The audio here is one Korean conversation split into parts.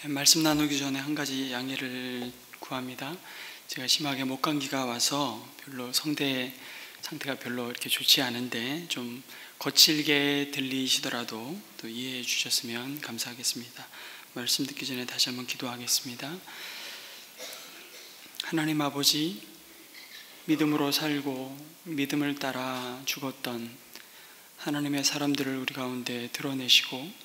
말씀 나누기 전에 한 가지 양해를 구합니다. 제가 심하게 목감기가 와서 별로 성대 상태가 별로 이렇게 좋지 않은데 좀 거칠게 들리시더라도 또 이해해 주셨으면 감사하겠습니다. 말씀 듣기 전에 다시 한번 기도하겠습니다. 하나님 아버지, 믿음으로 살고 믿음을 따라 죽었던 하나님의 사람들을 우리 가운데 드러내시고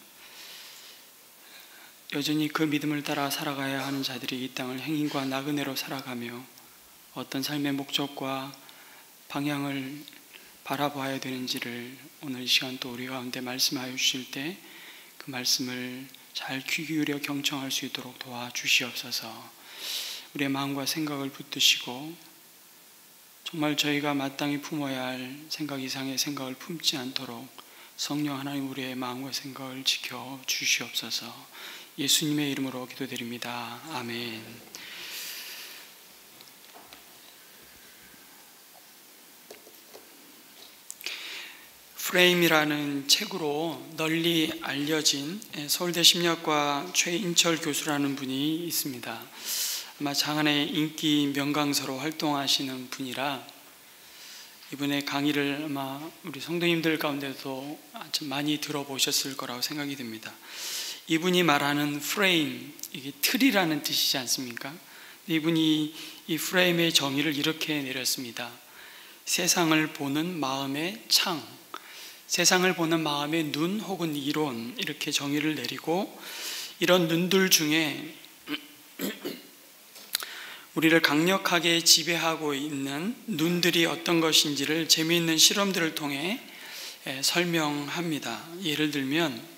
여전히 그 믿음을 따라 살아가야 하는 자들이 이 땅을 행인과 나그네로 살아가며 어떤 삶의 목적과 방향을 바라봐야 되는지를 오늘 이 시간 또 우리 가운데 말씀하여 주실 때 그 말씀을 잘 귀 기울여 경청할 수 있도록 도와주시옵소서. 우리의 마음과 생각을 붙드시고 정말 저희가 마땅히 품어야 할 생각 이상의 생각을 품지 않도록 성령 하나님 우리의 마음과 생각을 지켜 주시옵소서. 예수님의 이름으로 기도드립니다. 아멘. 프레임이라는 책으로 널리 알려진 서울대 심리학과 최인철 교수라는 분이 있습니다. 아마 장안의 인기 명강사로 활동하시는 분이라 이분의 강의를 아마 우리 성도님들 가운데도 아주 많이 들어보셨을 거라고 생각이 듭니다. 이분이 말하는 프레임, 이게 틀이라는 뜻이지 않습니까? 이분이 이 프레임의 정의를 이렇게 내렸습니다. 세상을 보는 마음의 창, 세상을 보는 마음의 눈 혹은 이론, 이렇게 정의를 내리고 이런 눈들 중에 우리를 강력하게 지배하고 있는 눈들이 어떤 것인지를 재미있는 실험들을 통해 설명합니다. 예를 들면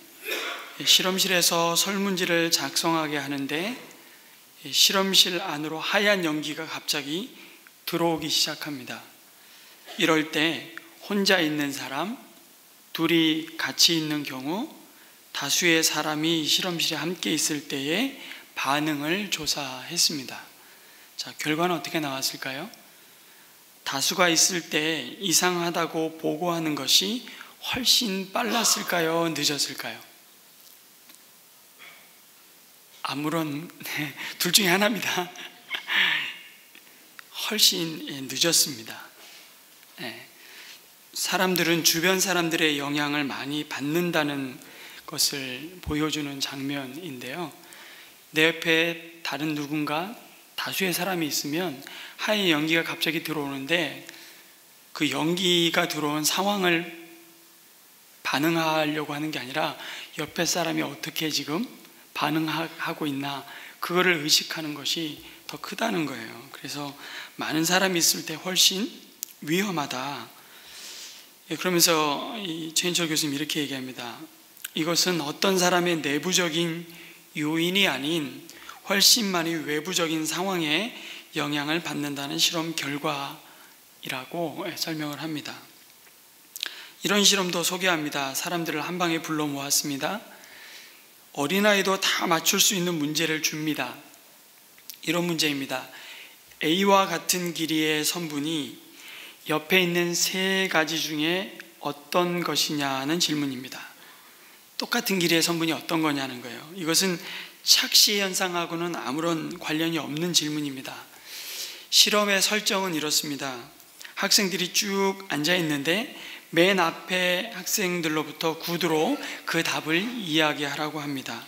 실험실에서 설문지를 작성하게 하는데 실험실 안으로 하얀 연기가 갑자기 들어오기 시작합니다. 이럴 때 혼자 있는 사람, 둘이 같이 있는 경우, 다수의 사람이 실험실에 함께 있을 때의 반응을 조사했습니다. 자, 결과는 어떻게 나왔을까요? 다수가 있을 때 이상하다고 보고하는 것이 훨씬 빨랐을까요? 늦었을까요? 둘 중에 하나입니다. 훨씬 늦었습니다. 사람들은 주변 사람들의 영향을 많이 받는다는 것을 보여주는 장면인데요. 내 옆에 다른 누군가 다수의 사람이 있으면 하얀 연기가 갑자기 들어오는데 그 연기가 들어온 상황을 반응하려고 하는 게 아니라 옆에 사람이 어떻게 지금 반응하고 있나, 그거를 의식하는 것이 더 크다는 거예요. 그래서 많은 사람이 있을 때 훨씬 위험하다. 그러면서 이 최인철 교수님 이렇게 얘기합니다. 이것은 어떤 사람의 내부적인 요인이 아닌 훨씬 많이 외부적인 상황에 영향을 받는다는 실험 결과이라고 설명을 합니다. 이런 실험도 소개합니다. 사람들을 한 방에 불러 모았습니다. 어린아이도 다 맞출 수 있는 문제를 줍니다. 이런 문제입니다. A와 같은 길이의 선분이 옆에 있는 세 가지 중에 어떤 것이냐는 질문입니다. 똑같은 길이의 선분이 어떤 거냐는 거예요. 이것은 착시 현상하고는 아무런 관련이 없는 질문입니다. 실험의 설정은 이렇습니다. 학생들이 쭉 앉아 있는데 맨 앞에 학생들로부터 구두로 그 답을 이야기하라고 합니다.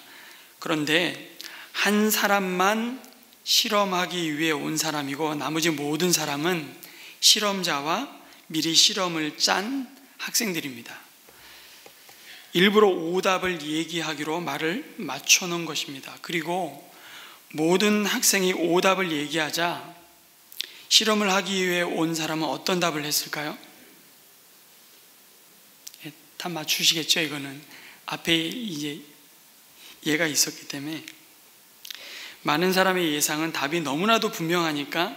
그런데 한 사람만 실험하기 위해 온 사람이고 나머지 모든 사람은 실험자와 미리 실험을 짠 학생들입니다. 일부러 오답을 얘기하기로 말을 맞춰놓은 것입니다. 그리고 모든 학생이 오답을 얘기하자 실험을 하기 위해 온 사람은 어떤 답을 했을까요? 다 맞추시겠죠? 이거는 앞에 이제 얘가 있었기 때문에. 많은 사람의 예상은 답이 너무나도 분명하니까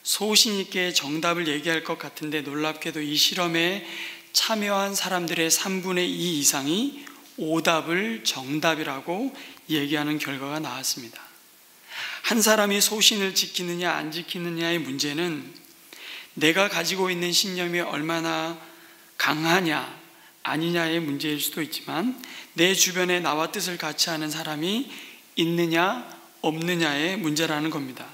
소신 있게 정답을 얘기할 것 같은데 놀랍게도 이 실험에 참여한 사람들의 3분의 2 이상이 오답을 정답이라고 얘기하는 결과가 나왔습니다. 한 사람이 소신을 지키느냐 안 지키느냐의 문제는 내가 가지고 있는 신념이 얼마나 강하냐 아니냐의 문제일 수도 있지만 내 주변에 나와 뜻을 같이 하는 사람이 있느냐 없느냐의 문제라는 겁니다.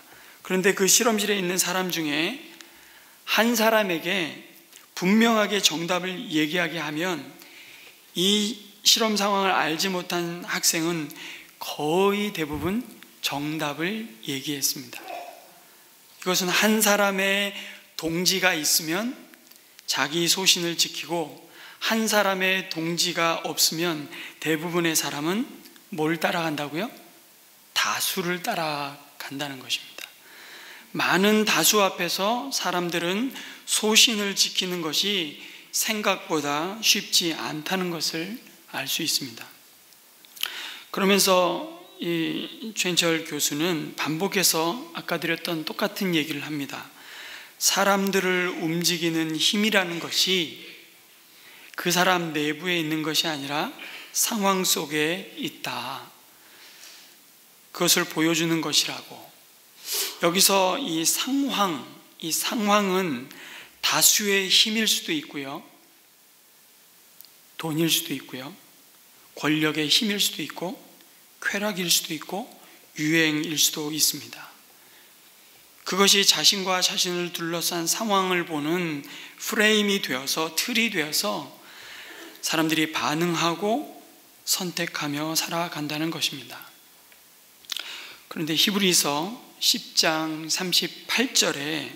그런데 그 실험실에 있는 사람 중에 한 사람에게 분명하게 정답을 얘기하게 하면 이 실험 상황을 알지 못한 학생은 거의 대부분 정답을 얘기했습니다. 이것은 한 사람의 동지가 있으면 자기 소신을 지키고 한 사람의 동지가 없으면 대부분의 사람은 뭘 따라간다고요? 다수를 따라간다는 것입니다. 많은 다수 앞에서 사람들은 소신을 지키는 것이 생각보다 쉽지 않다는 것을 알 수 있습니다. 그러면서 이 최인철 교수는 반복해서 아까 드렸던 똑같은 얘기를 합니다. 사람들을 움직이는 힘이라는 것이 그 사람 내부에 있는 것이 아니라 상황 속에 있다. 그것을 보여주는 것이라고. 여기서 이 상황은 다수의 힘일 수도 있고요, 돈일 수도 있고요, 권력의 힘일 수도 있고, 쾌락일 수도 있고, 유행일 수도 있습니다. 그것이 자신과 자신을 둘러싼 상황을 보는 프레임이 되어서, 틀이 되어서 사람들이 반응하고 선택하며 살아간다는 것입니다. 그런데 히브리서 10장 38절에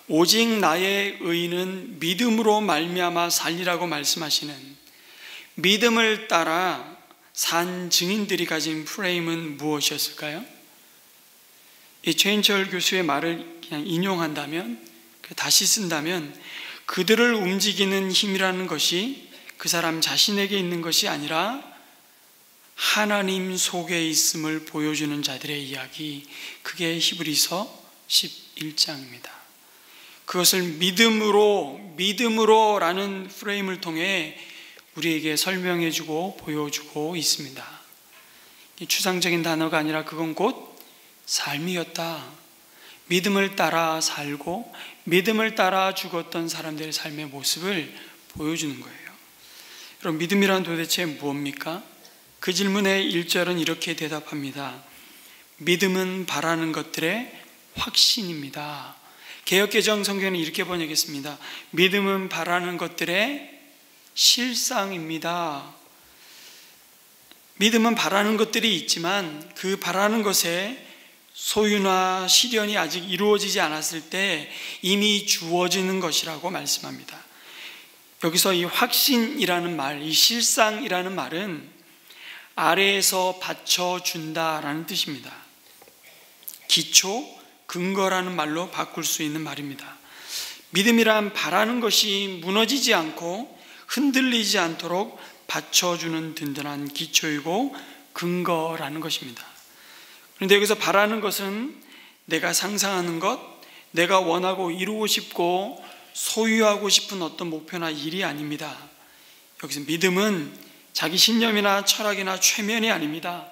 오직 나의 의인은 믿음으로 말미암아 살리라고 말씀하시는 믿음을 따라 산 증인들이 가진 프레임은 무엇이었을까요? 이 최인철 교수의 말을 그냥 인용한다면, 다시 쓴다면, 그들을 움직이는 힘이라는 것이 그 사람 자신에게 있는 것이 아니라 하나님 속에 있음을 보여주는 자들의 이야기, 그게 히브리서 11장입니다. 그것을 믿음으로라는 프레임을 통해 우리에게 설명해주고 보여주고 있습니다. 추상적인 단어가 아니라 그건 곧 삶이었다. 믿음을 따라 살고 믿음을 따라 죽었던 사람들의 삶의 모습을 보여주는 거예요. 여러분, 믿음이란 도대체 무엇입니까? 그 질문에 1절은 이렇게 대답합니다. 믿음은 바라는 것들의 확신입니다. 개역개정 성경은 이렇게 번역했습니다. 믿음은 바라는 것들의 실상입니다. 믿음은 바라는 것들이 있지만 그 바라는 것에 소유나 실현이 아직 이루어지지 않았을 때 이미 주어지는 것이라고 말씀합니다. 여기서 이 확신이라는 말, 이 실상이라는 말은 아래에서 받쳐준다라는 뜻입니다. 기초, 근거라는 말로 바꿀 수 있는 말입니다. 믿음이란 바라는 것이 무너지지 않고 흔들리지 않도록 받쳐주는 든든한 기초이고 근거라는 것입니다. 그런데 여기서 바라는 것은 내가 상상하는 것, 내가 원하고 이루고 싶고 소유하고 싶은 어떤 목표나 일이 아닙니다. 여기서 믿음은 자기 신념이나 철학이나 최면이 아닙니다.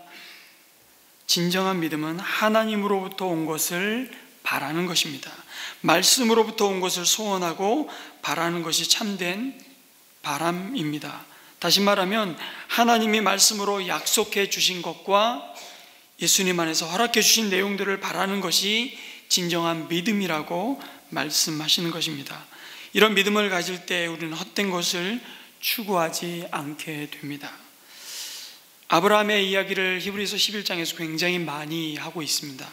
진정한 믿음은 하나님으로부터 온 것을 바라는 것입니다. 말씀으로부터 온 것을 소원하고 바라는 것이 참된 바람입니다. 다시 말하면 하나님이 말씀으로 약속해 주신 것과 예수님 안에서 허락해 주신 내용들을 바라는 것이 진정한 믿음이라고 말씀하시는 것입니다. 이런 믿음을 가질 때 우리는 헛된 것을 추구하지 않게 됩니다. 아브라함의 이야기를 히브리서 11장에서 굉장히 많이 하고 있습니다.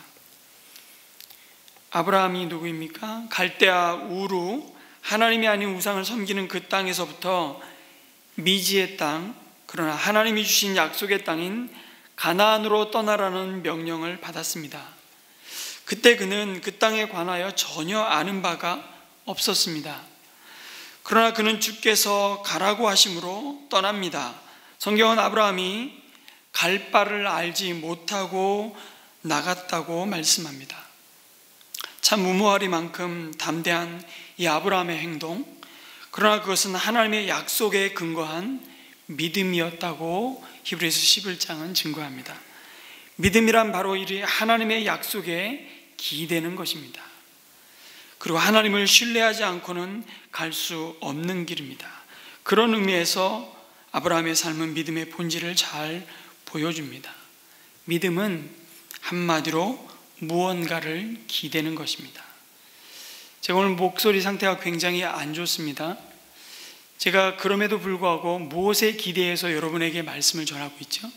아브라함이 누구입니까? 갈대아 우루, 하나님이 아닌 우상을 섬기는 그 땅에서부터 미지의 땅, 그러나 하나님이 주신 약속의 땅인 가나안으로 떠나라는 명령을 받았습니다. 그때 그는 그 땅에 관하여 전혀 아는 바가 없었습니다. 그러나 그는 주께서 가라고 하심으로 떠납니다. 성경은 아브라함이 갈 바를 알지 못하고 나갔다고 말씀합니다. 참 무모하리만큼 담대한 이 아브라함의 행동, 그러나 그것은 하나님의 약속에 근거한 믿음이었다고 히브리서 11장은 증거합니다. 믿음이란 바로 이 하나님의 약속에 기대는 것입니다. 그리고 하나님을 신뢰하지 않고는 갈 수 없는 길입니다. 그런 의미에서 아브라함의 삶은 믿음의 본질을 잘 보여줍니다. 믿음은 한마디로 무언가를 기대는 것입니다. 제가 오늘 목소리 상태가 굉장히 안 좋습니다. 제가 그럼에도 불구하고 무엇에 기대해서 여러분에게 말씀을 전하고 있죠?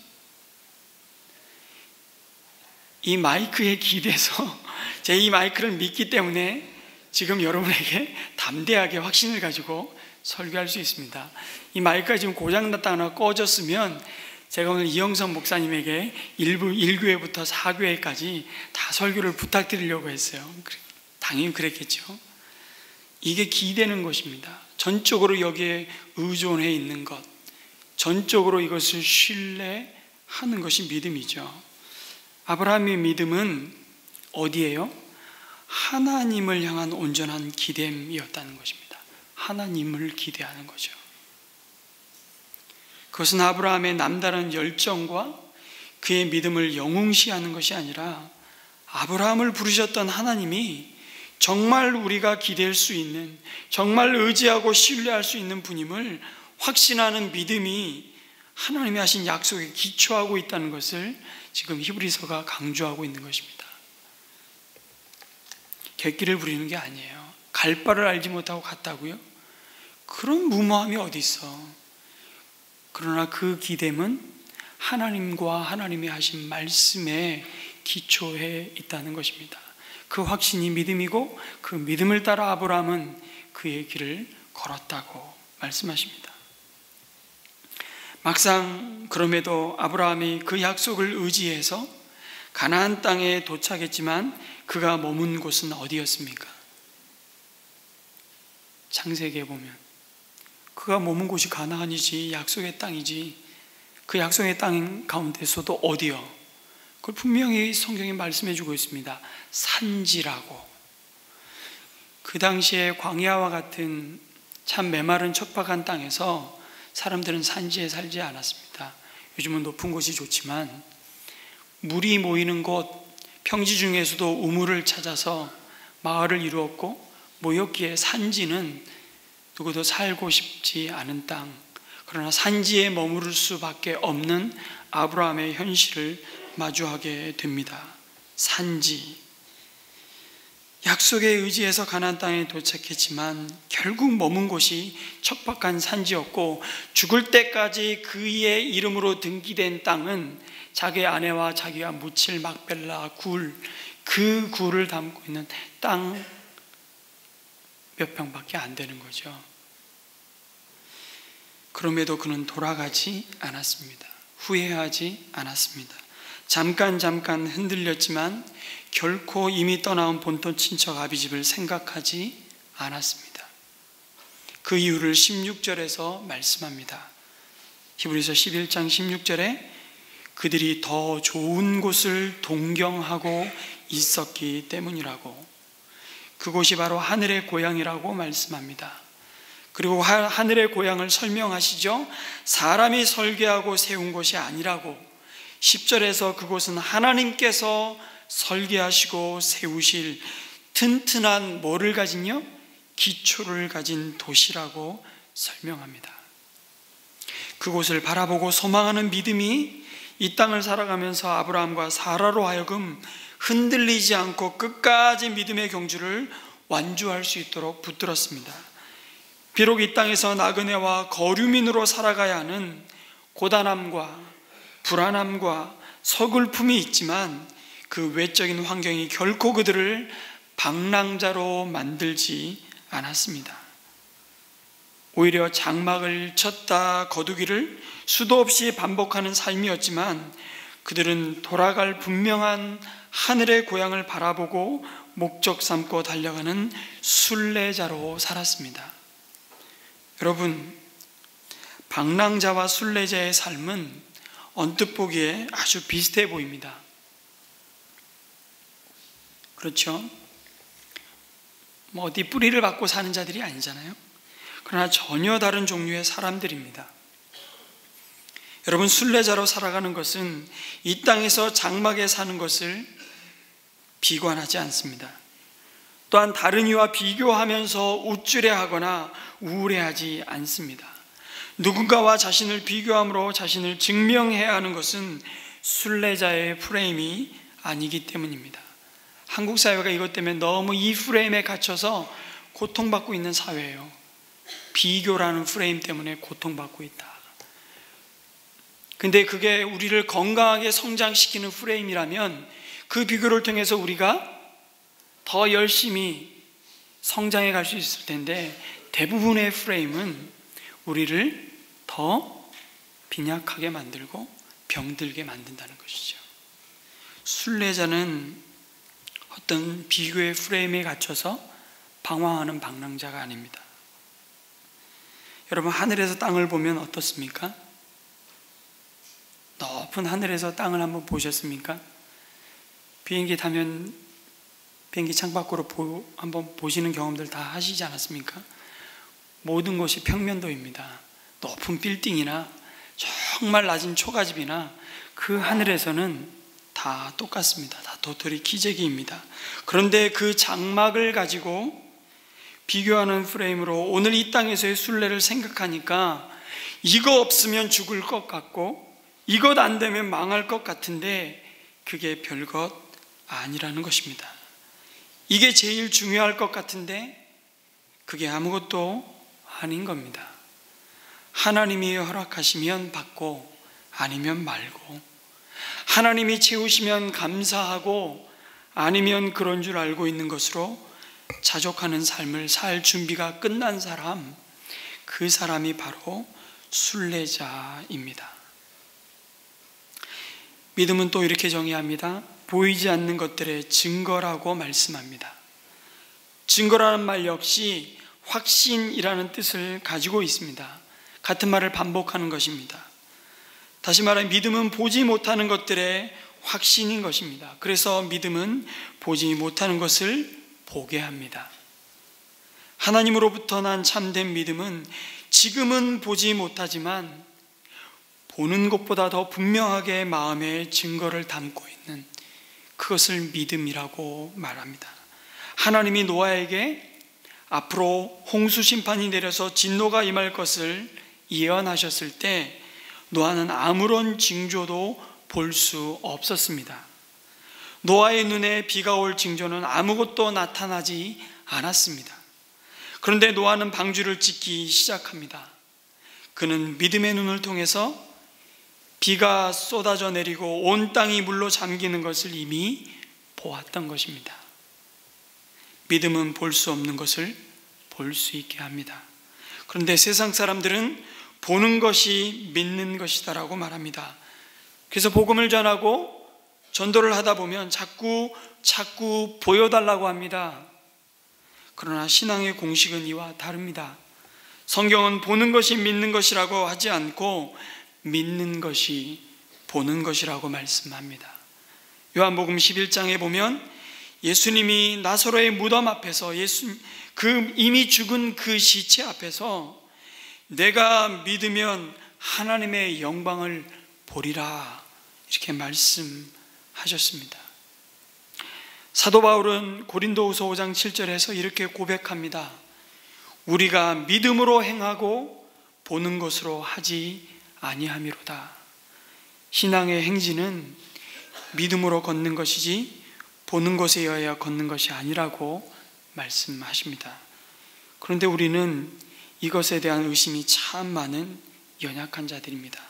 이 마이크에 기대서 제 이 마이크를 믿기 때문에 지금 여러분에게 담대하게 확신을 가지고 설교할 수 있습니다. 이 마이크가 지금 고장났다거나 꺼졌으면 제가 오늘 이영선 목사님에게 1교회부터 4교회까지 다 설교를 부탁드리려고 했어요. 당연히 그랬겠죠. 이게 기대는 것입니다. 전적으로 여기에 의존해 있는 것, 전적으로 이것을 신뢰하는 것이 믿음이죠. 아브라함의 믿음은 어디예요? 하나님을 향한 온전한 기대임이었다는 것입니다. 하나님을 기대하는 거죠. 그것은 아브라함의 남다른 열정과 그의 믿음을 영웅시하는 것이 아니라 아브라함을 부르셨던 하나님이 정말 우리가 기댈 수 있는, 정말 의지하고 신뢰할 수 있는 분임을 확신하는 믿음이 하나님이 하신 약속에 기초하고 있다는 것을 지금 히브리서가 강조하고 있는 것입니다. 객기를 부리는 게 아니에요. 갈 바를 알지 못하고 갔다고요? 그런 무모함이 어디 있어. 그러나 그 기댐은 하나님과 하나님이 하신 말씀에 기초해 있다는 것입니다. 그 확신이 믿음이고 그 믿음을 따라 아브라함은 그의 길을 걸었다고 말씀하십니다. 막상 그럼에도 아브라함이 그 약속을 의지해서 가나안 땅에 도착했지만 그가 머문 곳은 어디였습니까? 창세기에 보면 그가 머문 곳이 가나안이지, 약속의 땅이지. 그 약속의 땅 가운데서도 어디요? 그걸 분명히 성경이 말씀해 주고 있습니다. 산지라고. 그 당시에 광야와 같은 참 메마른 척박한 땅에서 사람들은 산지에 살지 않았습니다. 요즘은 높은 곳이 좋지만 물이 모이는 곳, 평지 중에서도 우물을 찾아서 마을을 이루었고, 모였기에 산지는 누구도 살고 싶지 않은 땅, 그러나 산지에 머무를 수밖에 없는 아브라함의 현실을 마주하게 됩니다. 산지. 약속에 의지해서 가나안 땅에 도착했지만 결국 머문 곳이 척박한 산지였고, 죽을 때까지 그의 이름으로 등기된 땅은 자기 아내와 자기가 묻힐 막벨라 굴, 그 굴을 담고 있는 땅 몇 평밖에 안 되는 거죠. 그럼에도 그는 돌아가지 않았습니다. 후회하지 않았습니다. 잠깐 흔들렸지만 결코 이미 떠나온 본토 친척 아비집을 생각하지 않았습니다. 그 이유를 16절에서 말씀합니다. 히브리서 11장 16절에 그들이 더 좋은 곳을 동경하고 있었기 때문이라고, 그곳이 바로 하늘의 고향이라고 말씀합니다. 그리고 하늘의 고향을 설명하시죠. 사람이 설계하고 세운 곳이 아니라고. 10절에서 그곳은 하나님께서 설계하시고 세우실 튼튼한 뭐를 가진요? 기초를 가진 도시라고 설명합니다. 그곳을 바라보고 소망하는 믿음이 이 땅을 살아가면서 아브라함과 사라로 하여금 흔들리지 않고 끝까지 믿음의 경주를 완주할 수 있도록 붙들었습니다. 비록 이 땅에서 나그네와 거류민으로 살아가야 하는 고단함과 불안함과 서글픔이 있지만 그 외적인 환경이 결코 그들을 방랑자로 만들지 않았습니다. 오히려 장막을 쳤다 거두기를 수도 없이 반복하는 삶이었지만 그들은 돌아갈 분명한 하늘의 고향을 바라보고 목적 삼고 달려가는 순례자로 살았습니다. 여러분, 방랑자와 순례자의 삶은 언뜻 보기에 아주 비슷해 보입니다. 그렇죠? 어디 뿌리를 받고 사는 자들이 아니잖아요. 그러나 전혀 다른 종류의 사람들입니다. 여러분, 순례자로 살아가는 것은 이 땅에서 장막에 사는 것을 비관하지 않습니다. 또한 다른 이와 비교하면서 우쭐해하거나 우울해하지 않습니다. 누군가와 자신을 비교함으로 자신을 증명해야 하는 것은 순례자의 프레임이 아니기 때문입니다. 한국 사회가 이것 때문에 너무 이 프레임에 갇혀서 고통받고 있는 사회예요. 비교라는 프레임 때문에 고통받고 있다. 근데 그게 우리를 건강하게 성장시키는 프레임이라면 그 비교를 통해서 우리가 더 열심히 성장해 갈 수 있을 텐데, 대부분의 프레임은 우리를 더 빈약하게 만들고 병들게 만든다는 것이죠. 순례자는 어떤 비교의 프레임에 갇혀서 방황하는 방랑자가 아닙니다. 여러분, 하늘에서 땅을 보면 어떻습니까? 높은 하늘에서 땅을 한번 보셨습니까? 비행기 타면 비행기 창밖으로 한번 보시는 경험들 다 하시지 않았습니까? 모든 것이 평면도입니다. 높은 빌딩이나 정말 낮은 초가집이나 그 하늘에서는 다 똑같습니다. 다 도토리 키재기입니다. 그런데 그 장막을 가지고 비교하는 프레임으로 오늘 이 땅에서의 순례를 생각하니까 이거 없으면 죽을 것 같고 이것 안 되면 망할 것 같은데 그게 별것 아니라는 것입니다. 이게 제일 중요할 것 같은데 그게 아무것도 아닌 겁니다. 하나님이 허락하시면 받고 아니면 말고, 하나님이 채우시면 감사하고 아니면 그런 줄 알고 있는 것으로 자족하는 삶을 살 준비가 끝난 사람, 그 사람이 바로 순례자입니다. 믿음은 또 이렇게 정의합니다. 보이지 않는 것들의 증거라고 말씀합니다. 증거라는 말 역시 확신이라는 뜻을 가지고 있습니다. 같은 말을 반복하는 것입니다. 다시 말하면 믿음은 보지 못하는 것들의 확신인 것입니다. 그래서 믿음은 보지 못하는 것을 보게 합니다. 하나님으로부터 난 참된 믿음은 지금은 보지 못하지만 보는 것보다 더 분명하게 마음에 증거를 담고 있는 그것을 믿음이라고 말합니다. 하나님이 노아에게 앞으로 홍수 심판이 내려서 진노가 임할 것을 예언하셨을 때 노아는 아무런 징조도 볼 수 없었습니다. 노아의 눈에 비가 올 징조는 아무것도 나타나지 않았습니다. 그런데 노아는 방주를 짓기 시작합니다. 그는 믿음의 눈을 통해서 비가 쏟아져 내리고 온 땅이 물로 잠기는 것을 이미 보았던 것입니다. 믿음은 볼 수 없는 것을 볼 수 있게 합니다. 그런데 세상 사람들은 보는 것이 믿는 것이다라고 말합니다. 그래서 복음을 전하고 전도를 하다 보면 자꾸 보여달라고 합니다. 그러나 신앙의 공식은 이와 다릅니다. 성경은 보는 것이 믿는 것이라고 하지 않고 믿는 것이 보는 것이라고 말씀합니다. 요한복음 11장에 보면 예수님이 나사로의 무덤 앞에서 이미 죽은 그 시체 앞에서 내가 믿으면 하나님의 영광을 보리라 이렇게 말씀하셨습니다. 사도 바울은 고린도후서 5장 7절에서 이렇게 고백합니다. 우리가 믿음으로 행하고 보는 것으로 하지 아니함이로다. 신앙의 행진은 믿음으로 걷는 것이지 보는 것에 의하여 걷는 것이 아니라고 말씀하십니다. 그런데 우리는 이것에 대한 의심이 참 많은 연약한 자들입니다.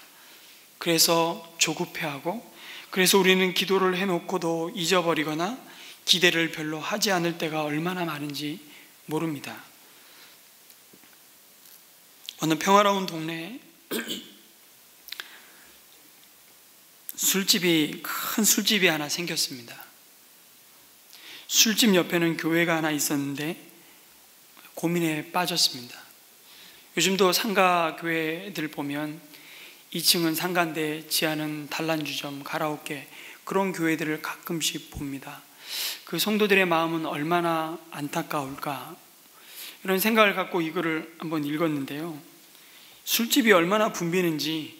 그래서 조급해하고, 그래서 우리는 기도를 해놓고도 잊어버리거나 기대를 별로 하지 않을 때가 얼마나 많은지 모릅니다. 어느 평화로운 동네에 큰 술집이 하나 생겼습니다. 술집 옆에는 교회가 하나 있었는데 고민에 빠졌습니다. 요즘도 상가 교회들 보면 2층은 상가인데 지하는 단란주점, 가라오케, 그런 교회들을 가끔씩 봅니다. 그 성도들의 마음은 얼마나 안타까울까, 이런 생각을 갖고 이거를 한번 읽었는데요. 술집이 얼마나 붐비는지,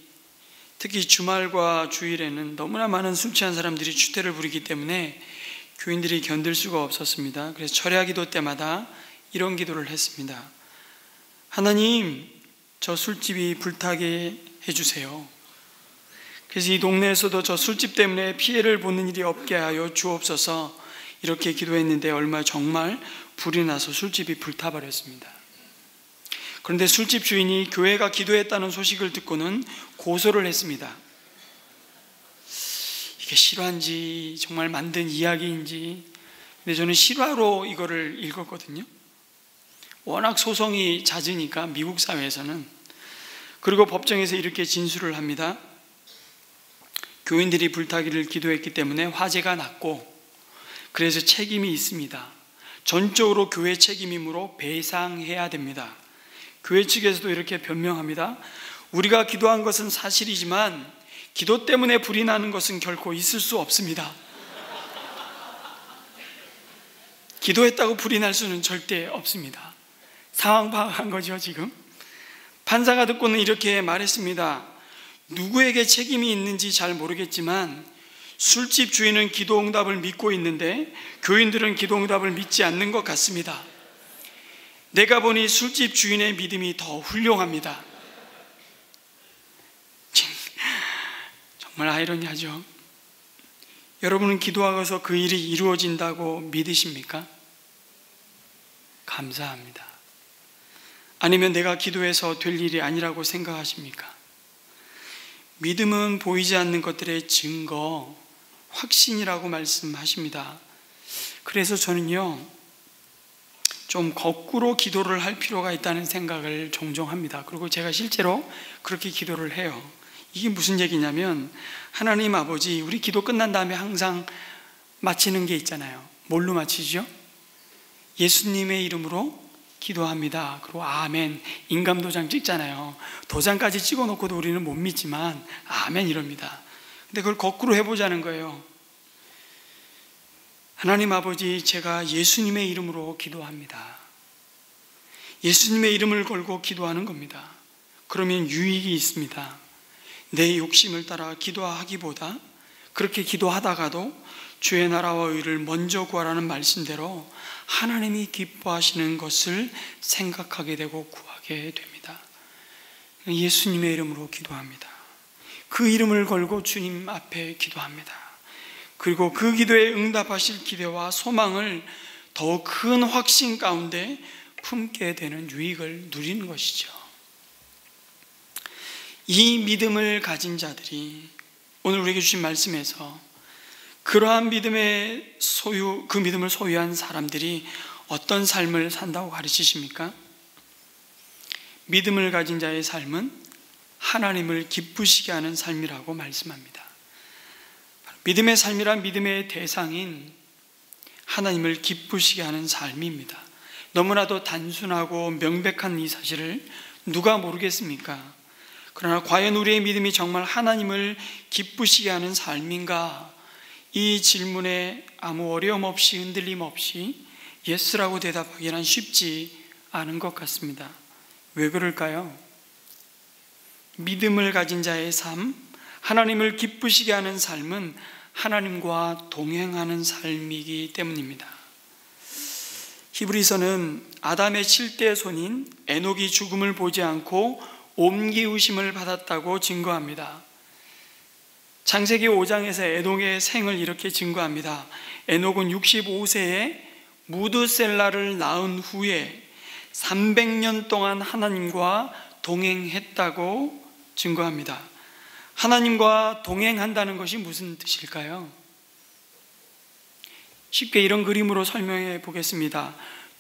특히 주말과 주일에는 너무나 많은 술 취한 사람들이 추태를 부리기 때문에 교인들이 견딜 수가 없었습니다. 그래서 철야 기도 때마다 이런 기도를 했습니다. 하나님, 저 술집이 불타게 해주세요. 그래서 이 동네에서도 저 술집 때문에 피해를 보는 일이 없게 하여 주옵소서 이렇게 기도했는데 얼마 정말 불이 나서 술집이 불타버렸습니다. 그런데 술집 주인이 교회가 기도했다는 소식을 듣고는 고소를 했습니다. 이게 실화인지 정말 만든 이야기인지, 근데 저는 실화로 이거를 읽었거든요. 워낙 소송이 잦으니까 미국 사회에서는. 그리고 법정에서 이렇게 진술을 합니다. 교인들이 불타기를 기도했기 때문에 화재가 났고, 그래서 책임이 있습니다. 전적으로 교회 책임이므로 배상해야 됩니다. 교회 측에서도 이렇게 변명합니다. 우리가 기도한 것은 사실이지만 기도 때문에 불이 나는 것은 결코 있을 수 없습니다. 기도했다고 불이 날 수는 절대 없습니다. 상황 파악한 거죠, 지금. 판사가 듣고는 이렇게 말했습니다. 누구에게 책임이 있는지 잘 모르겠지만 술집 주인은 기도응답을 믿고 있는데 교인들은 기도응답을 믿지 않는 것 같습니다. 내가 보니 술집 주인의 믿음이 더 훌륭합니다. 정말 아이러니하죠. 여러분은 기도하고서 그 일이 이루어진다고 믿으십니까? 감사합니다. 아니면 내가 기도해서 될 일이 아니라고 생각하십니까? 믿음은 보이지 않는 것들의 증거, 확신이라고 말씀하십니다. 그래서 저는요, 좀 거꾸로 기도를 할 필요가 있다는 생각을 종종 합니다. 그리고 제가 실제로 그렇게 기도를 해요. 이게 무슨 얘기냐면, 하나님 아버지, 우리 기도 끝난 다음에 항상 마치는 게 있잖아요. 뭘로 마치죠? 예수님의 이름으로 기도합니다. 그리고 아멘, 인감도장 찍잖아요. 도장까지 찍어놓고도 우리는 못 믿지만 아멘 이럽니다. 근데 그걸 거꾸로 해보자는 거예요. 하나님 아버지, 제가 예수님의 이름으로 기도합니다. 예수님의 이름을 걸고 기도하는 겁니다. 그러면 유익이 있습니다. 내 욕심을 따라 기도하기보다 그렇게 기도하다가도 주의 나라와 의를 먼저 구하라는 말씀대로 하나님이 기뻐하시는 것을 생각하게 되고 구하게 됩니다. 예수님의 이름으로 기도합니다. 그 이름을 걸고 주님 앞에 기도합니다. 그리고 그 기도에 응답하실 기대와 소망을 더욱 큰 확신 가운데 품게 되는 유익을 누리는 것이죠. 이 믿음을 가진 자들이 오늘 우리에게 주신 말씀에서 그러한 믿음의 그 믿음을 소유한 사람들이 어떤 삶을 산다고 가르치십니까? 믿음을 가진 자의 삶은 하나님을 기쁘시게 하는 삶이라고 말씀합니다. 믿음의 삶이란 믿음의 대상인 하나님을 기쁘시게 하는 삶입니다. 너무나도 단순하고 명백한 이 사실을 누가 모르겠습니까? 그러나 과연 우리의 믿음이 정말 하나님을 기쁘시게 하는 삶인가? 이 질문에 아무 어려움 없이 흔들림 없이 예스라고 대답하기는 쉽지 않은 것 같습니다. 왜 그럴까요? 믿음을 가진 자의 삶, 하나님을 기쁘시게 하는 삶은 하나님과 동행하는 삶이기 때문입니다. 히브리서는 아담의 7대 손인 에녹이 죽음을 보지 않고 옴기우심을 받았다고 증거합니다. 창세기 5장에서 에녹의 생을 이렇게 증거합니다. 에녹은 65세에 무드셀라를 낳은 후에 300년 동안 하나님과 동행했다고 증거합니다. 하나님과 동행한다는 것이 무슨 뜻일까요? 쉽게 이런 그림으로 설명해 보겠습니다.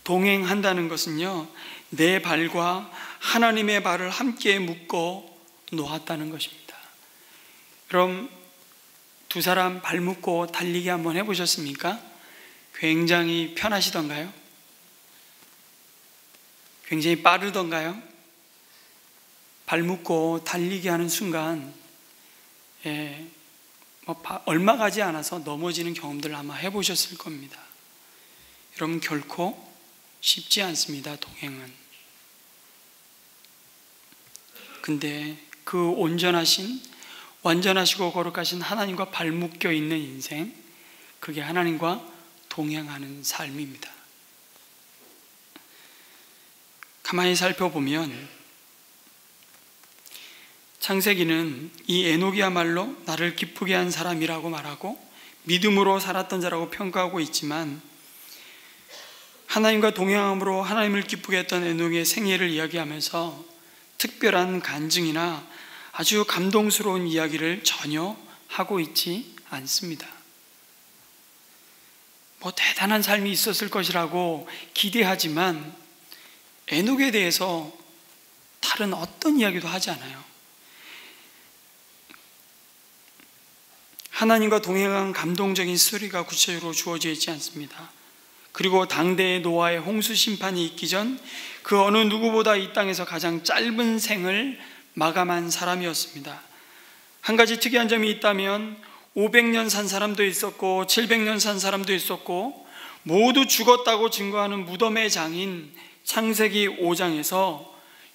동행한다는 것은요, 내 발과 하나님의 발을 함께 묶어 놓았다는 것입니다. 그럼 두 사람 발 묶고 달리기 한번 해보셨습니까? 굉장히 편하시던가요? 굉장히 빠르던가요? 발 묶고 달리기 하는 순간 얼마 가지 않아서 넘어지는 경험들을 아마 해보셨을 겁니다. 여러분, 결코 쉽지 않습니다, 동행은. 근데 그 온전하신, 완전하시고 거룩하신 하나님과 발묶여 있는 인생, 그게 하나님과 동행하는 삶입니다. 가만히 살펴보면 창세기는 이 에녹이야말로 나를 기쁘게 한 사람이라고 말하고 믿음으로 살았던 자라고 평가하고 있지만, 하나님과 동행함으로 하나님을 기쁘게 했던 에녹의 생애를 이야기하면서 특별한 간증이나 아주 감동스러운 이야기를 전혀 하고 있지 않습니다. 뭐 대단한 삶이 있었을 것이라고 기대하지만 에녹에 대해서 다른 어떤 이야기도 하지 않아요. 하나님과 동행한 감동적인 스토리가 구체적으로 주어져 있지 않습니다. 그리고 당대의 노아의 홍수 심판이 있기 전 그 어느 누구보다 이 땅에서 가장 짧은 생을 마감한 사람이었습니다. 한 가지 특이한 점이 있다면 500년 산 사람도 있었고 700년 산 사람도 있었고 모두 죽었다고 증거하는 무덤의 장인 창세기 5장에서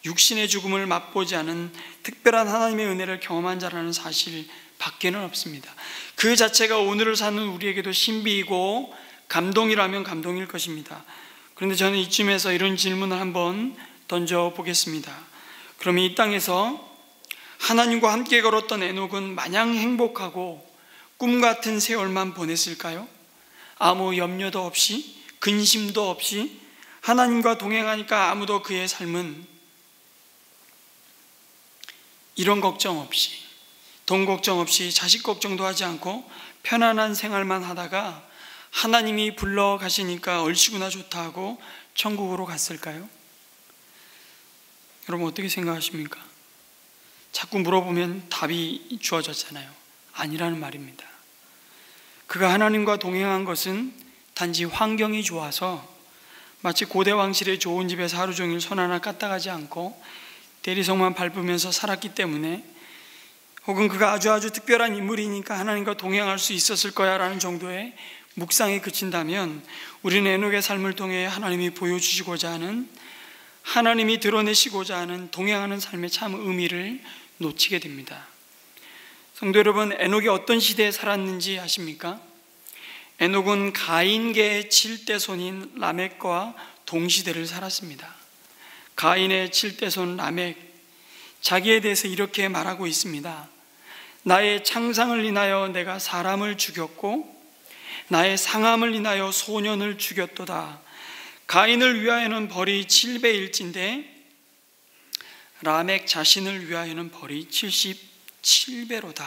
육신의 죽음을 맛보지 않은 특별한 하나님의 은혜를 경험한 자라는 사실 밖에는 없습니다. 그 자체가 오늘을 사는 우리에게도 신비이고 감동이라면 감동일 것입니다. 그런데 저는 이쯤에서 이런 질문을 한번 던져보겠습니다. 그럼 이 땅에서 하나님과 함께 걸었던 에녹은 마냥 행복하고 꿈 같은 세월만 보냈을까요? 아무 염려도 없이, 근심도 없이 하나님과 동행하니까 아무도 그의 삶은 이런 걱정 없이, 돈 걱정 없이, 자식 걱정도 하지 않고 편안한 생활만 하다가 하나님이 불러가시니까 얼씨구나 좋다 하고 천국으로 갔을까요? 여러분 어떻게 생각하십니까? 자꾸 물어보면 답이 주어졌잖아요. 아니라는 말입니다. 그가 하나님과 동행한 것은 단지 환경이 좋아서 마치 고대 왕실의 좋은 집에서 하루 종일 손 하나 까딱하지 않고 대리석만 밟으면서 살았기 때문에, 혹은 그가 아주 특별한 인물이니까 하나님과 동행할 수 있었을 거야 라는 정도의 묵상에 그친다면, 우리는 에녹의 삶을 통해 하나님이 보여주시고자 하는, 하나님이 드러내시고자 하는 동행하는 삶의 참 의미를 놓치게 됩니다. 성도 여러분, 에녹이 어떤 시대에 살았는지 아십니까? 에녹은 가인계의 7대손인 라멕과 동시대를 살았습니다. 가인의 7대손 라멕, 자기에 대해서 이렇게 말하고 있습니다. 나의 창상을 인하여 내가 사람을 죽였고 나의 상함을 인하여 소년을 죽였도다. 가인을 위하여는 벌이 7배일진데 라멕 자신을 위하여는 벌이 77배로다.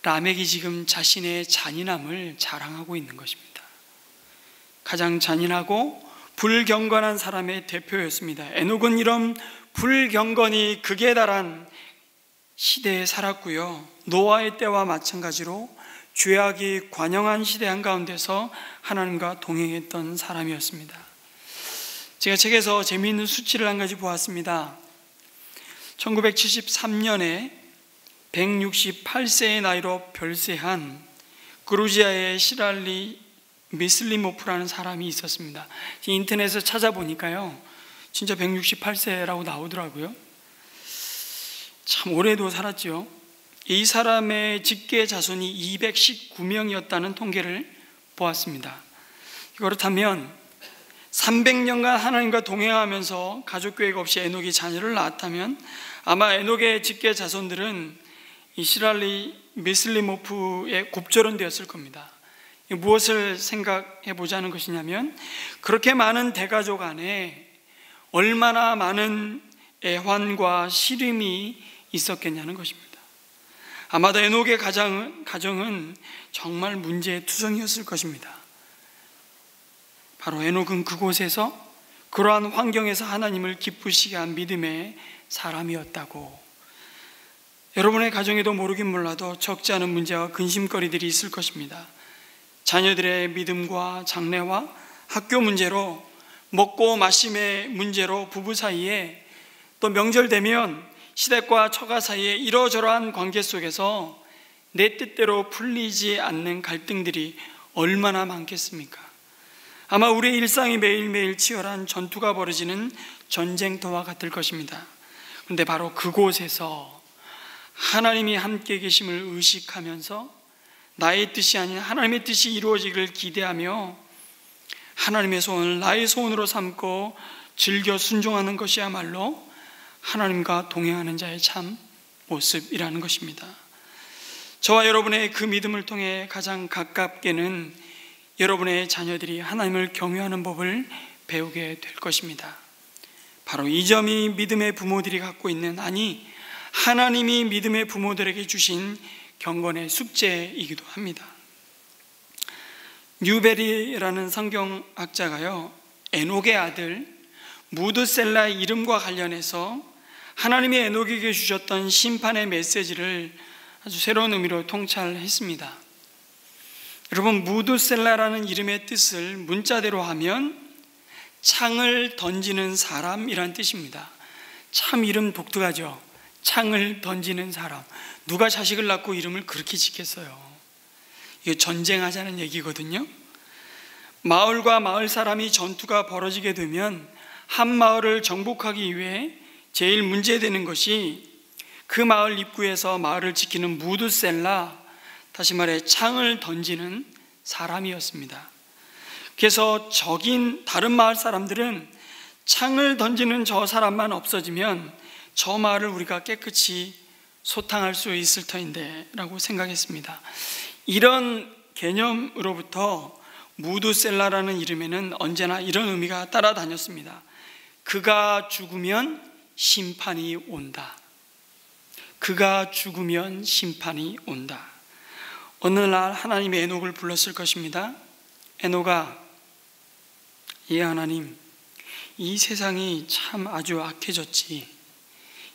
라멕이 지금 자신의 잔인함을 자랑하고 있는 것입니다. 가장 잔인하고 불경건한 사람의 대표였습니다. 에녹은 이런 불경건이 극에 달한 시대에 살았고요, 노아의 때와 마찬가지로 죄악이 관영한 시대 한가운데서 하나님과 동행했던 사람이었습니다. 제가 책에서 재미있는 수치를 한 가지 보았습니다. 1973년에 168세의 나이로 별세한 그루지아의 시랄리 미슬리모프라는 사람이 있었습니다. 인터넷에서 찾아보니까요, 진짜 168세라고 나오더라고요. 참 오래도 살았죠. 이 사람의 직계 자손이 219명이었다는 통계를 보았습니다. 그렇다면 300년간 하나님과 동행하면서 가족 계획 없이 에녹이 자녀를 낳았다면 아마 에녹의 직계 자손들은 이 시랄리 미슬리모프의 곱절은 되었을 겁니다. 무엇을 생각해 보자는 것이냐면, 그렇게 많은 대가족 안에 얼마나 많은 애환과 시름이 있었겠냐는 것입니다. 아마도 에녹의 가정은 정말 문제투성이었을 것입니다. 바로 에녹은 그곳에서, 그러한 환경에서 하나님을 기쁘시게 한 믿음의 사람이었다고. 여러분의 가정에도 모르긴 몰라도 적지 않은 문제와 근심거리들이 있을 것입니다. 자녀들의 믿음과 장래와 학교 문제로, 먹고 마심의 문제로 부부 사이에, 또 명절 되면 시댁과 처가 사이에 이러저러한 관계 속에서 내 뜻대로 풀리지 않는 갈등들이 얼마나 많겠습니까? 아마 우리의 일상이 매일매일 치열한 전투가 벌어지는 전쟁터와 같을 것입니다. 그런데 바로 그곳에서 하나님이 함께 계심을 의식하면서 나의 뜻이 아닌 하나님의 뜻이 이루어지기를 기대하며 하나님의 소원을 나의 소원으로 삼고 즐겨 순종하는 것이야말로 하나님과 동행하는 자의 참 모습이라는 것입니다. 저와 여러분의 그 믿음을 통해 가장 가깝게는 여러분의 자녀들이 하나님을 경외하는 법을 배우게 될 것입니다. 바로 이 점이 믿음의 부모들이 갖고 있는, 아니 하나님이 믿음의 부모들에게 주신 경건의 숙제이기도 합니다. 뉴베리라는 성경학자가요, 에녹의 아들 무드셀라의 이름과 관련해서 하나님이 에녹에게 주셨던 심판의 메시지를 아주 새로운 의미로 통찰했습니다. 여러분, 무드셀라라는 이름의 뜻을 문자대로 하면 창을 던지는 사람이란 뜻입니다. 참 이름 독특하죠. 창을 던지는 사람. 누가 자식을 낳고 이름을 그렇게 짓겠어요? 이게 전쟁하자는 얘기거든요. 마을과 마을 사람이 전투가 벌어지게 되면 한 마을을 정복하기 위해 제일 문제되는 것이 그 마을 입구에서 마을을 지키는 무드셀라, 다시 말해 창을 던지는 사람이었습니다. 그래서 적인 다른 마을 사람들은 창을 던지는 저 사람만 없어지면 저 마을을 우리가 깨끗이 소탕할 수 있을 터인데 라고 생각했습니다. 이런 개념으로부터 무드셀라라는 이름에는 언제나 이런 의미가 따라다녔습니다. 그가 죽으면 심판이 온다. 그가 죽으면 심판이 온다. 어느 날 하나님이 에녹을 불렀을 것입니다. 에녹아, 예 하나님, 이 세상이 참 아주 악해졌지.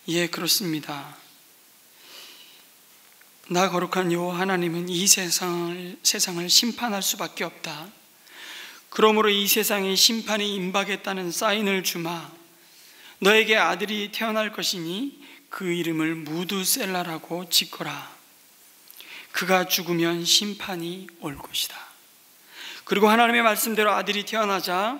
예, 그렇습니다. 나 거룩한 여호와 하나님은 이 세상을 심판할 수밖에 없다. 그러므로 이 세상에 심판이 임박했다는 사인을 주마. 너에게 아들이 태어날 것이니 그 이름을 무드셀라라고 짓거라. 그가 죽으면 심판이 올 것이다. 그리고 하나님의 말씀대로 아들이 태어나자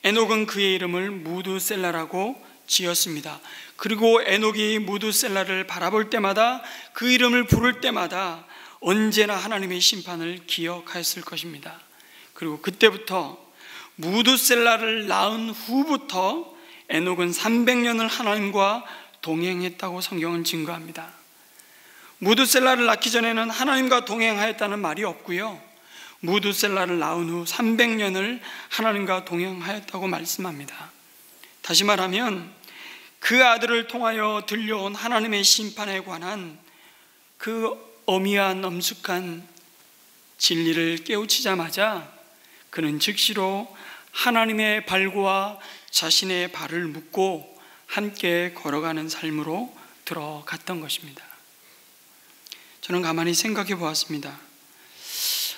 에녹은 그의 이름을 무드셀라라고 지었습니다. 그리고 에녹이 무드셀라를 바라볼 때마다, 그 이름을 부를 때마다 언제나 하나님의 심판을 기억하였을 것입니다. 그리고 그때부터 무드셀라를 낳은 후부터 에녹은 300년을 하나님과 동행했다고 성경은 증거합니다. 무드셀라를 낳기 전에는 하나님과 동행하였다는 말이 없고요, 무드셀라를 낳은 후 300년을 하나님과 동행하였다고 말씀합니다. 다시 말하면 그 아들을 통하여 들려온 하나님의 심판에 관한 그 어미와 엄숙한 진리를 깨우치자마자 그는 즉시로 하나님의 발과 자신의 발을 묶고 함께 걸어가는 삶으로 들어갔던 것입니다. 저는 가만히 생각해 보았습니다.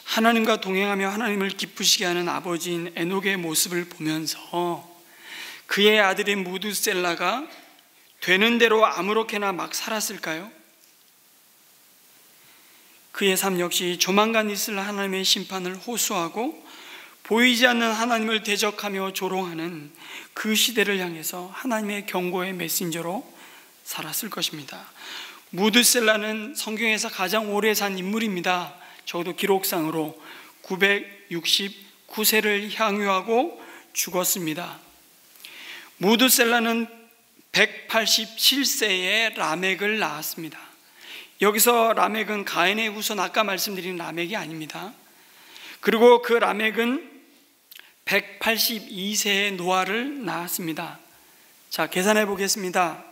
하나님과 동행하며 하나님을 기쁘시게 하는 아버지인 에녹의 모습을 보면서 그의 아들인 무드셀라가 되는 대로 아무렇게나 막 살았을까요? 그의 삶 역시 조만간 있을 하나님의 심판을 호소하고 보이지 않는 하나님을 대적하며 조롱하는 그 시대를 향해서 하나님의 경고의 메신저로 살았을 것입니다. 무드셀라는 성경에서 가장 오래 산 인물입니다. 적어도 기록상으로 969세를 향유하고 죽었습니다. 무드셀라는 187세에 라멕을 낳았습니다. 여기서 라멕은 가인의 후손, 아까 말씀드린 라멕이 아닙니다. 그리고 그 라멕은 182세에 노아를 낳았습니다. 자, 계산해 보겠습니다.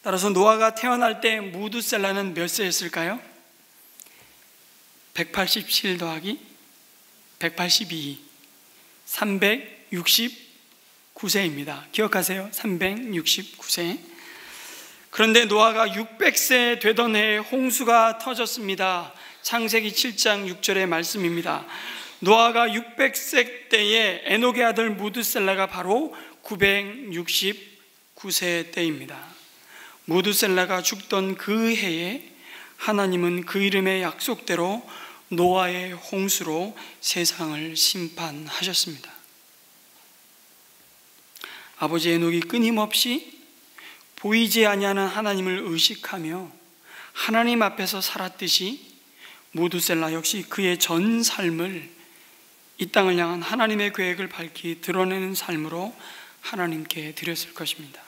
따라서 노아가 태어날 때 무드셀라는 몇 세였을까요? 187 더하기 182, 369세입니다. 기억하세요? 369세. 그런데 노아가 600세 되던 해에 홍수가 터졌습니다. 창세기 7장 6절의 말씀입니다. 노아가 600세 때에 에녹의 아들 무드셀라가 바로 969세 때입니다. 무드셀라가 죽던 그 해에 하나님은 그 이름의 약속대로 노아의 홍수로 세상을 심판하셨습니다. 아버지 에녹이 끊임없이 보이지 아니하는 하나님을 의식하며 하나님 앞에서 살았듯이 무드셀라 역시 그의 전 삶을 이 땅을 향한 하나님의 계획을 밝히 드러내는 삶으로 하나님께 드렸을 것입니다.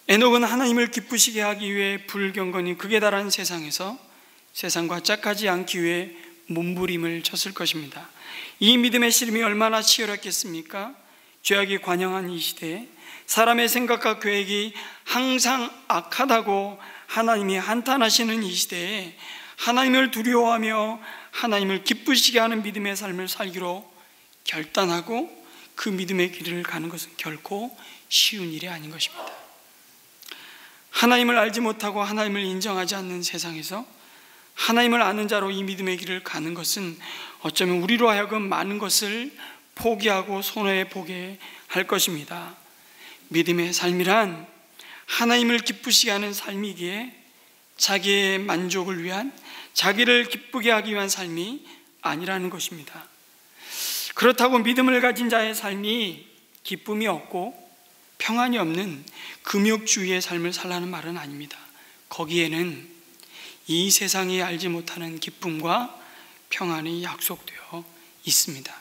에녹은 하나님을 기쁘시게 하기 위해 불경건이 극에 달한 세상에서 세상과 짝하지 않기 위해 몸부림을 쳤을 것입니다. 이 믿음의 씨름이 얼마나 치열했겠습니까? 죄악이 관영한 이 시대에 사람의 생각과 계획이 항상 악하다고 하나님이 한탄하시는 이 시대에 하나님을 두려워하며 하나님을 기쁘시게 하는 믿음의 삶을 살기로 결단하고 그 믿음의 길을 가는 것은 결코 쉬운 일이 아닌 것입니다. 하나님을 알지 못하고 하나님을 인정하지 않는 세상에서 하나님을 아는 자로 이 믿음의 길을 가는 것은 어쩌면 우리로 하여금 많은 것을 포기하고 손해보게 할 것입니다. 믿음의 삶이란 하나님을 기쁘시게 하는 삶이기에 자기의 만족을 위한, 자기를 기쁘게 하기 위한 삶이 아니라는 것입니다. 그렇다고 믿음을 가진 자의 삶이 기쁨이 없고 평안이 없는 금욕주의의 삶을 살라는 말은 아닙니다. 거기에는 이 세상이 알지 못하는 기쁨과 평안이 약속되어 있습니다.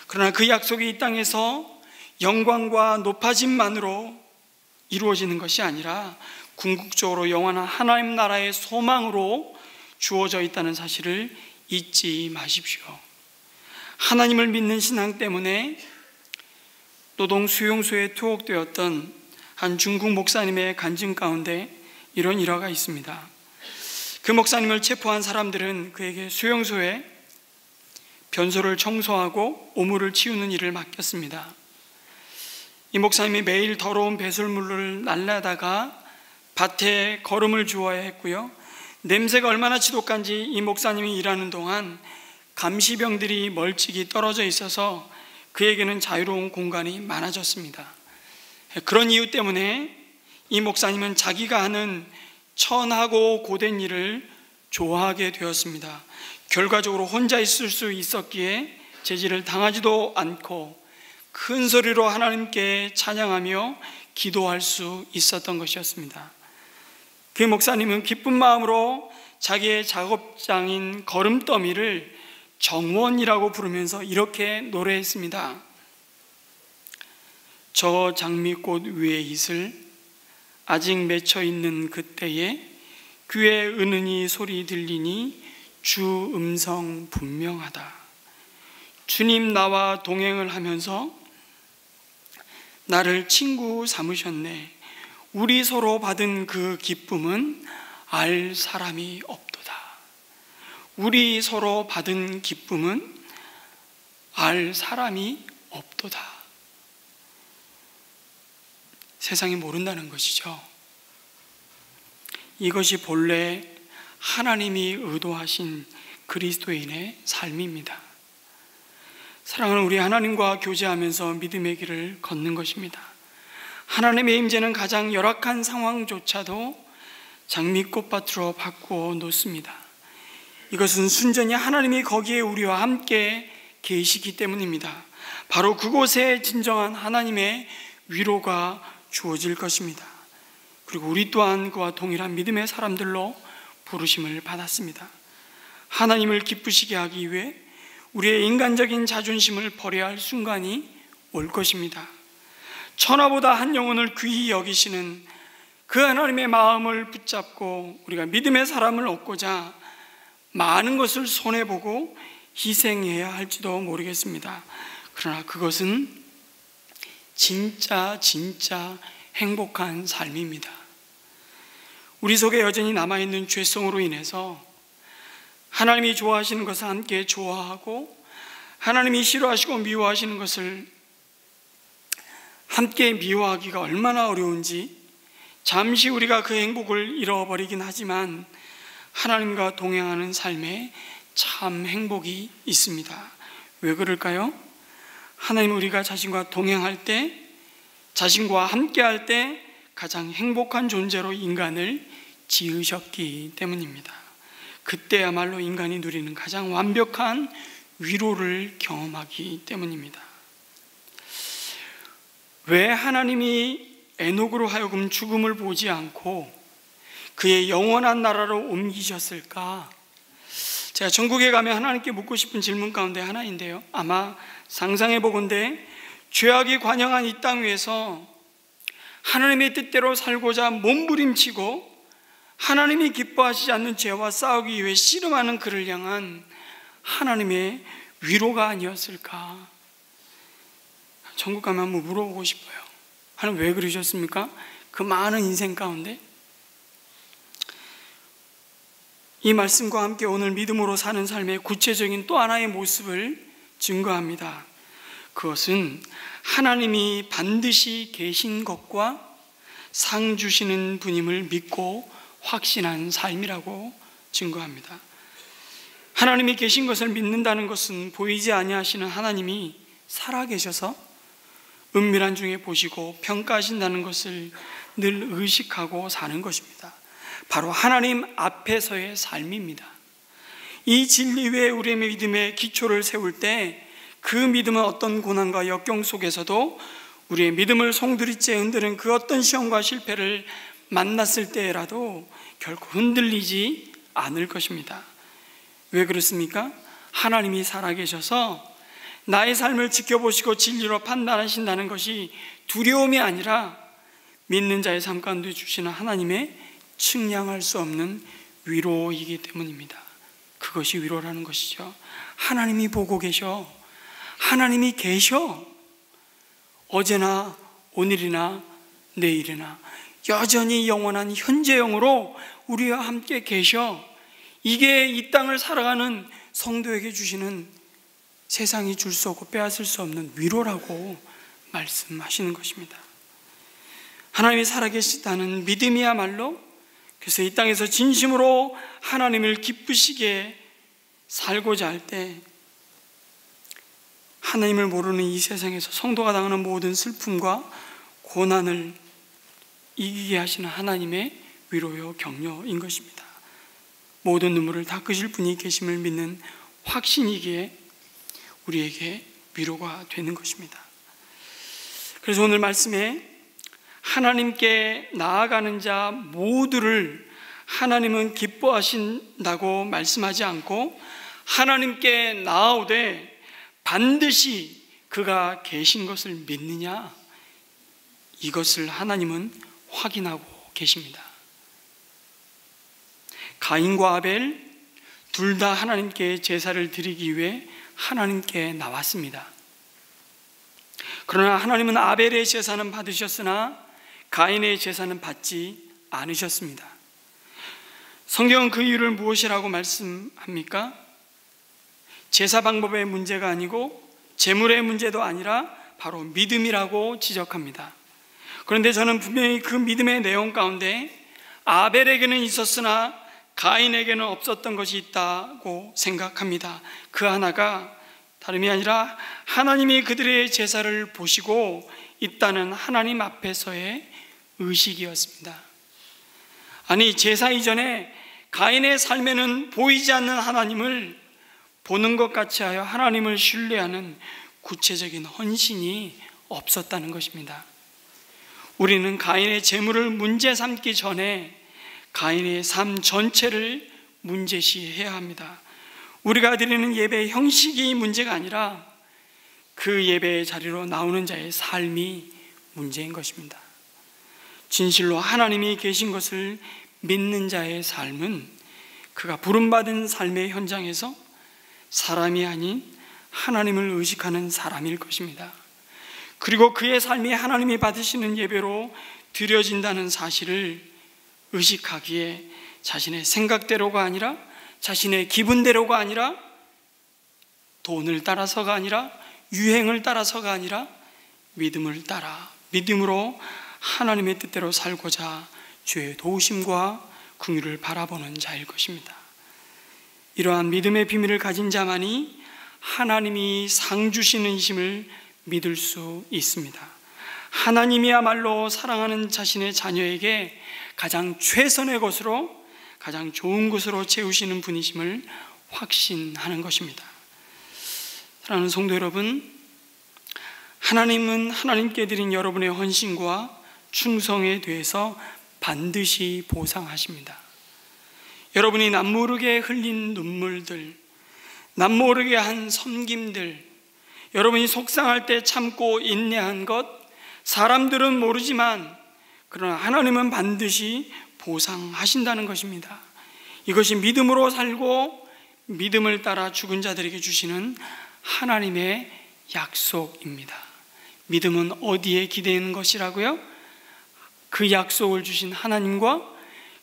그러나 그 약속이 이 땅에서 영광과 높아짐만으로 이루어지는 것이 아니라 궁극적으로 영원한 하나님 나라의 소망으로 주어져 있다는 사실을 잊지 마십시오. 하나님을 믿는 신앙 때문에 노동 수용소에 투옥되었던 한 중국 목사님의 간증 가운데 이런 일화가 있습니다. 그 목사님을 체포한 사람들은 그에게 수용소에 변소를 청소하고 오물을 치우는 일을 맡겼습니다. 이 목사님이 매일 더러운 배설물을 날라다가 밭에 거름을 주어야 했고요, 냄새가 얼마나 지독한지 이 목사님이 일하는 동안 감시병들이 멀찍이 떨어져 있어서 그에게는 자유로운 공간이 많아졌습니다. 그런 이유 때문에 이 목사님은 자기가 하는 천하고 고된 일을 좋아하게 되었습니다. 결과적으로 혼자 있을 수 있었기에 제지를 당하지도 않고 큰 소리로 하나님께 찬양하며 기도할 수 있었던 것이었습니다. 그 목사님은 기쁜 마음으로 자기의 작업장인 거름더미를 정원이라고 부르면서 이렇게 노래했습니다. 저 장미꽃 위에 이슬 아직 맺혀 있는 그때에 귀에 은은히 소리 들리니 주 음성 분명하다. 주님 나와 동행을 하면서 나를 친구 삼으셨네. 우리 서로 받은 그 기쁨은 알 사람이 없도다. 우리 서로 받은 기쁨은 알 사람이 없도다. 세상이 모른다는 것이죠. 이것이 본래 하나님이 의도하신 그리스도인의 삶입니다. 사랑하는 우리 하나님과 교제하면서 믿음의 길을 걷는 것입니다. 하나님의 임재는 가장 열악한 상황조차도 장미꽃밭으로 바꾸어 놓습니다. 이것은 순전히 하나님이 거기에 우리와 함께 계시기 때문입니다. 바로 그곳에 진정한 하나님의 위로가 주어질 것입니다. 그리고 우리 또한 그와 동일한 믿음의 사람들로 부르심을 받았습니다. 하나님을 기쁘시게 하기 위해 우리의 인간적인 자존심을 버려야 할 순간이 올 것입니다. 천하보다 한 영혼을 귀히 여기시는 그 하나님의 마음을 붙잡고 우리가 믿음의 사람을 얻고자 많은 것을 손해보고 희생해야 할지도 모르겠습니다. 그러나 그것은 진짜 행복한 삶입니다. 우리 속에 여전히 남아있는 죄성으로 인해서 하나님이 좋아하시는 것을 함께 좋아하고 하나님이 싫어하시고 미워하시는 것을 함께 미워하기가 얼마나 어려운지, 잠시 우리가 그 행복을 잃어버리긴 하지만 하나님과 동행하는 삶에 참 행복이 있습니다. 왜 그럴까요? 하나님은 우리가 자신과 동행할 때, 자신과 함께할 때 가장 행복한 존재로 인간을 지으셨기 때문입니다. 그때야말로 인간이 누리는 가장 완벽한 위로를 경험하기 때문입니다. 왜 하나님이 에녹으로 하여금 죽음을 보지 않고 그의 영원한 나라로 옮기셨을까? 제가 천국에 가면 하나님께 묻고 싶은 질문 가운데 하나인데요, 아마 상상해 보건대 죄악이 관영한 이 땅 위에서 하나님의 뜻대로 살고자 몸부림치고 하나님이 기뻐하시지 않는 죄와 싸우기 위해 씨름하는 그를 향한 하나님의 위로가 아니었을까? 천국 가면 한번 물어보고 싶어요. 하나님 왜 그러셨습니까? 그 많은 인생 가운데 이 말씀과 함께 오늘 믿음으로 사는 삶의 구체적인 또 하나의 모습을 증거합니다. 그것은 하나님이 반드시 계신 것과 상 주시는 분임을 믿고 확신한 삶이라고 증거합니다. 하나님이 계신 것을 믿는다는 것은 보이지 아니하시는 하나님이 살아계셔서 은밀한 중에 보시고 평가하신다는 것을 늘 의식하고 사는 것입니다. 바로 하나님 앞에서의 삶입니다. 이 진리 위에 우리의 믿음의 기초를 세울 때 그 믿음은 어떤 고난과 역경 속에서도 우리의 믿음을 송두리째 흔드는 그 어떤 시험과 실패를 만났을 때라도 결코 흔들리지 않을 것입니다. 왜 그렇습니까? 하나님이 살아계셔서 나의 삶을 지켜보시고 진리로 판단하신다는 것이 두려움이 아니라 믿는 자의 삶 가운데 주시는 하나님의 측량할 수 없는 위로이기 때문입니다. 그것이 위로라는 것이죠. 하나님이 보고 계셔. 하나님이 계셔. 어제나 오늘이나 내일이나 여전히 영원한 현재형으로 우리와 함께 계셔. 이게 이 땅을 살아가는 성도에게 주시는 세상이 줄 수 없고 빼앗을 수 없는 위로라고 말씀하시는 것입니다. 하나님이 살아계시다는 믿음이야말로 그래서 이 땅에서 진심으로 하나님을 기쁘시게 살고자 할 때 하나님을 모르는 이 세상에서 성도가 당하는 모든 슬픔과 고난을 이기게 하시는 하나님의 위로요 격려인 것입니다. 모든 눈물을 닦으실 분이 계심을 믿는 확신이기에 우리에게 위로가 되는 것입니다. 그래서 오늘 말씀에 하나님께 나아가는 자 모두를 하나님은 기뻐하신다고 말씀하지 않고 하나님께 나아오되 반드시 그가 계신 것을 믿느냐, 이것을 하나님은 확인하고 계십니다. 가인과 아벨 둘 다 하나님께 제사를 드리기 위해 하나님께 나왔습니다. 그러나 하나님은 아벨의 제사는 받으셨으나 가인의 제사는 받지 않으셨습니다. 성경은 그 이유를 무엇이라고 말씀합니까? 제사 방법의 문제가 아니고 제물의 문제도 아니라 바로 믿음이라고 지적합니다. 그런데 저는 분명히 그 믿음의 내용 가운데 아벨에게는 있었으나 가인에게는 없었던 것이 있다고 생각합니다. 그 하나가 다름이 아니라 하나님이 그들의 제사를 보시고 있다는 하나님 앞에서의 의식이었습니다. 아니, 제사 이전에 가인의 삶에는 보이지 않는 하나님을 보는 것 같이 하여 하나님을 신뢰하는 구체적인 헌신이 없었다는 것입니다. 우리는 가인의 재물을 문제 삼기 전에 가인의 삶 전체를 문제시해야 합니다. 우리가 드리는 예배의 형식이 문제가 아니라 그 예배의 자리로 나오는 자의 삶이 문제인 것입니다. 진실로 하나님이 계신 것을 믿는 자의 삶은 그가 부름받은 삶의 현장에서 사람이 아닌 하나님을 의식하는 사람일 것입니다. 그리고 그의 삶이 하나님이 받으시는 예배로 드려진다는 사실을 의식하기에 자신의 생각대로가 아니라 자신의 기분대로가 아니라 돈을 따라서가 아니라 유행을 따라서가 아니라 믿음을 따라 믿음으로 하나님의 뜻대로 살고자 주의 도우심과 긍휼을 바라보는 자일 것입니다. 이러한 믿음의 비밀을 가진 자만이 하나님이 상 주시는 이심을 믿을 수 있습니다. 하나님이야말로 사랑하는 자신의 자녀에게 가장 최선의 것으로 가장 좋은 것으로 채우시는 분이심을 확신하는 것입니다. 사랑하는 성도 여러분, 하나님은 하나님께 드린 여러분의 헌신과 충성에 대해서 반드시 보상하십니다. 여러분이 남모르게 흘린 눈물들, 남모르게 한 섬김들, 여러분이 속상할 때 참고 인내한 것, 사람들은 모르지만 그러나 하나님은 반드시 보상하신다는 것입니다. 이것이 믿음으로 살고 믿음을 따라 죽은 자들에게 주시는 하나님의 약속입니다. 믿음은 어디에 기대는 것이라고요? 그 약속을 주신 하나님과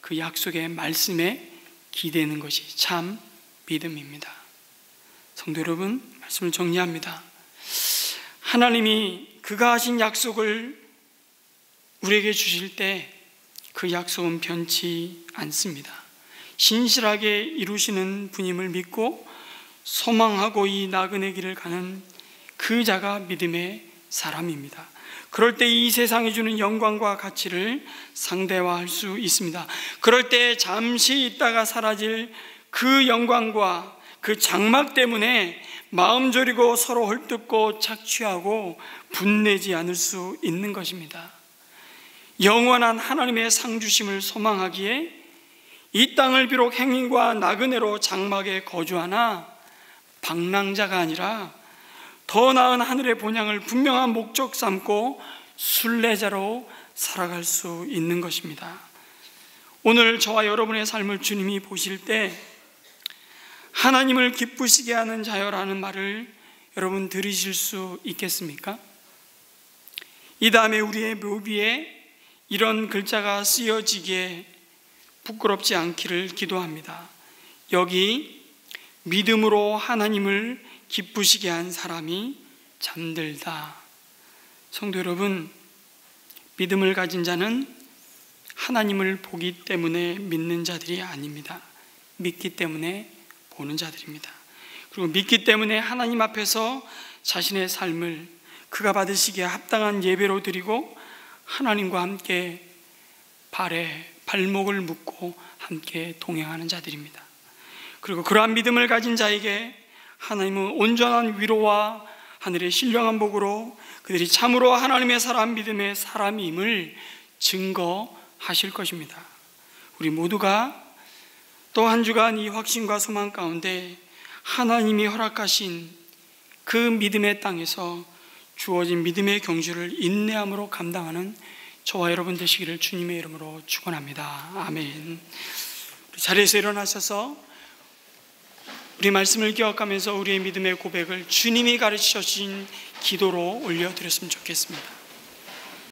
그 약속의 말씀에 기대는 것이 참 믿음입니다. 성도 여러분, 말씀을 정리합니다. 하나님이 그가 하신 약속을 우리에게 주실 때 그 약속은 변치 않습니다. 신실하게 이루시는 분임을 믿고 소망하고 이 나그네 길을 가는 그 자가 믿음의 사람입니다. 그럴 때 이 세상이 주는 영광과 가치를 상대화할 수 있습니다. 그럴 때 잠시 있다가 사라질 그 영광과 그 장막 때문에 마음 졸이고 서로 헐뜯고 착취하고 분내지 않을 수 있는 것입니다. 영원한 하나님의 상주심을 소망하기에 이 땅을 비록 행인과 나그네로 장막에 거주하나 방랑자가 아니라 더 나은 하늘의 본향을 분명한 목적 삼고 순례자로 살아갈 수 있는 것입니다. 오늘 저와 여러분의 삶을 주님이 보실 때 하나님을 기쁘시게 하는 자여라는 말을 여러분 들으실 수 있겠습니까? 이 다음에 우리의 묘비에 이런 글자가 쓰여지기에 부끄럽지 않기를 기도합니다. 여기 믿음으로 하나님을 기쁘시게 한 사람이 잠들다. 성도 여러분, 믿음을 가진 자는 하나님을 보기 때문에 믿는 자들이 아닙니다. 믿기 때문에 보는 자들입니다. 그리고 믿기 때문에 하나님 앞에서 자신의 삶을 그가 받으시기에 합당한 예배로 드리고 하나님과 함께 발에 발목을 묶고 함께 동행하는 자들입니다. 그리고 그러한 믿음을 가진 자에게 하나님은 온전한 위로와 하늘의 신령한 복으로 그들이 참으로 하나님의 사람, 믿음의 사람임을 증거하실 것입니다. 우리 모두가 또 한 주간 이 확신과 소망 가운데 하나님이 허락하신 그 믿음의 땅에서 주어진 믿음의 경주를 인내함으로 감당하는 저와 여러분 되시기를 주님의 이름으로 축원합니다. 아멘. 우리 자리에서 일어나셔서 우리 말씀을 기억하면서 우리의 믿음의 고백을 주님이 가르치신 기도로 올려드렸으면 좋겠습니다.